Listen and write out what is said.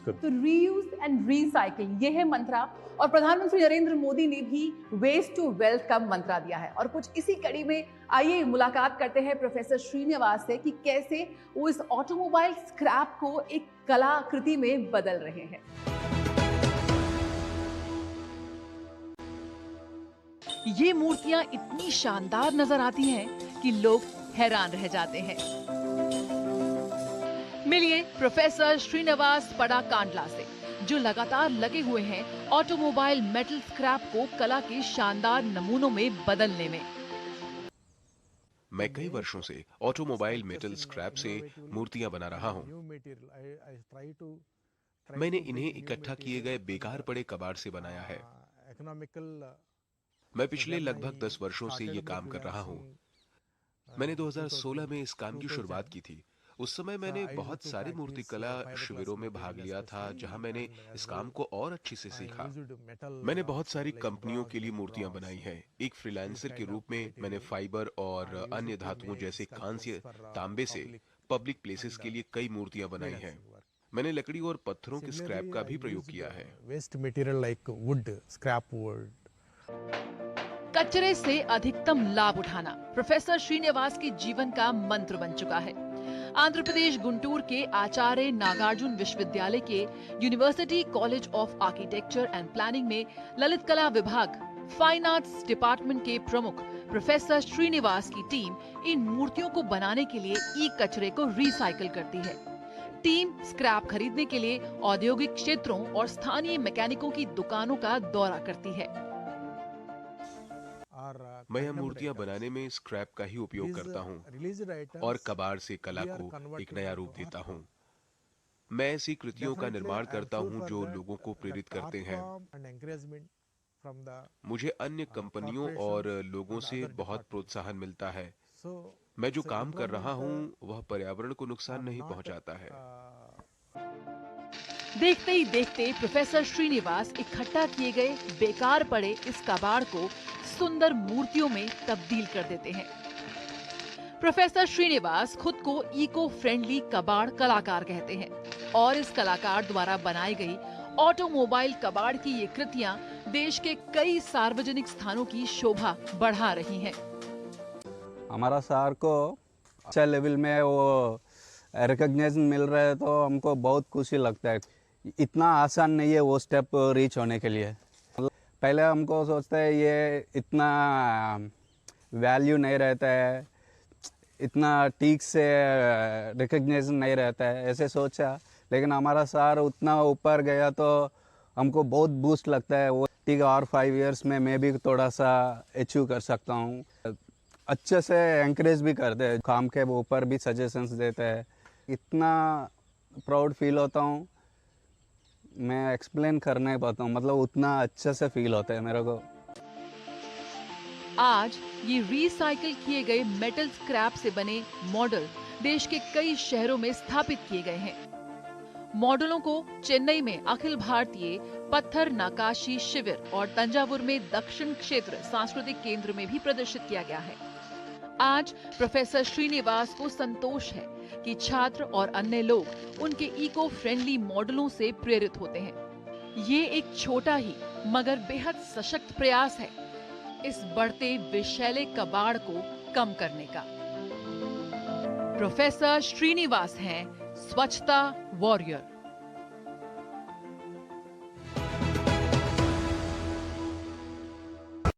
करते तो reuse and recycle ये है मंत्रा, और प्रधानमंत्री नरेंद्र मोदी ने भी वेस्ट टू वेल्थ का मंत्रा दिया है। और कुछ इसी कड़ी में आइए मुलाकात करते हैं प्रोफेसर श्रीनिवास से कि कैसे वो इस ऑटोमोबाइल स्क्रैप को एक कलाकृति में बदल रहे हैं। ये मूर्तियां इतनी शानदार नजर आती हैं कि लोग हैरान रह जाते हैं। मिलिए प्रोफेसर श्रीनिवास पडाकांडला से, जो लगातार लगे हुए हैं ऑटोमोबाइल मेटल स्क्रैप को कला के शानदार नमूनों में बदलने में। मैं कई वर्षों से ऑटोमोबाइल मेटल स्क्रैप से मूर्तियां बना रहा हूं। मैंने इन्हें इकट्ठा किए गए बेकार पड़े कबाड़ से बनाया है। मैं पिछले लगभग 10 वर्षों से ये काम कर रहा हूं। मैंने 2016 में इस काम की शुरुआत की थी। उस समय मैंने बहुत सारे मूर्तिकला शिविरों में भाग लिया था, जहां मैंने इस काम को और अच्छे से सीखा। मैंने बहुत सारी कंपनियों के लिए मूर्तियां बनाई हैं। एक फ्रीलांसर के रूप में मैंने फाइबर और अन्य धातुओं जैसे कांस्य, तांबे से पब्लिक प्लेसेस के लिए कई मूर्तियां बनाई हैं। मैंने लकड़ी और पत्थरों के स्क्रैप का भी प्रयोग किया है। Waste material like wood, scrap wood. कचरे से अधिकतम लाभ उठाना प्रोफेसर श्रीनिवास के जीवन का मंत्र बन चुका है। आंध्र प्रदेश गुंटूर के आचार्य नागार्जुन विश्वविद्यालय के university college of architecture and planning में ललित कला विभाग फाइन आर्ट्स डिपार्टमेंट के प्रमुख प्रोफेसर श्रीनिवास की टीम इन मूर्तियों को बनाने के लिए ई कचरे को रिसाइकिल करती है। टीम स्क्रैप खरीदने के लिए औद्योगिक क्षेत्रों और स्थानीय मैकेनिकों की दुकानों का दौरा करती है। मैं यह मूर्तियां बनाने में स्क्रैप का ही उपयोग करता हूं और कबाड़ से कला को एक नया रूप देता हूं। मैं ऐसी कृतियों का निर्माण करता हूं जो लोगों को प्रेरित करते हैं। मुझे अन्य कंपनियों और लोगों से बहुत प्रोत्साहन मिलता है। मैं जो काम कर रहा हूं वह पर्यावरण को नुकसान नहीं पहुंचाता है। देखते ही देखते प्रोफेसर श्रीनिवास इकट्ठा किए गए बेकार पड़े इस कबाड़ को सुंदर मूर्तियों में तब्दील कर देते हैं। प्रोफेसर श्रीनिवास खुद को इको फ्रेंडली कबाड़ कलाकार कहते हैं और इस कलाकार द्वारा बनाई गई ऑटोमोबाइल कबाड़ की ये कृतियां देश के कई सार्वजनिक स्थानों की शोभा बढ़ा रही हैं। हमारा सर को अच्छा लेवल में वो रिकॉग्निशन मिल रहा है तो हमको बहुत खुशी लगता है। इतना आसान नहीं है वो स्टेप रीच होने के लिए। पहले हमको सोचते है ये इतना वैल्यू नहीं रहता है, इतना ठीक से रिकॉग्निशन नहीं रहता है, ऐसे सोचा। लेकिन हमारा सर उतना ऊपर गया तो हमको बहुत बूस्ट लगता है। वो ठीक और 5 इयर्स में मैं भी थोड़ा सा अचीव कर सकता हूँ। अच्छे से एंकरेज भी करते हैं, काम के ऊपर भी सजेशंस देते हैं। इतना प्राउड फील होता हूँ, मैं एक्सप्लेन कर नहीं पाता हूँ। मतलब उतना अच्छे से फील होता है मेरे को। आज ये रिसाइकिल किए गए मेटल स्क्रैप से बने मॉडल देश के कई शहरों में स्थापित किए गए हैं। मॉडलों को चेन्नई में अखिल भारतीय पत्थर नकाशी शिविर और तंजावुर में दक्षिण क्षेत्र सांस्कृतिक केंद्र में भी प्रदर्शित किया गया है। आज प्रोफेसर श्रीनिवास को संतोष है कि छात्र और अन्य लोग उनके इको फ्रेंडली मॉडलों से प्रेरित होते हैं। ये एक छोटा ही मगर बेहद सशक्त प्रयास है इस बढ़ते विषैले कबाड़ को कम करने का। प्रोफेसर श्रीनिवास हैं स्वच्छता वॉरियर।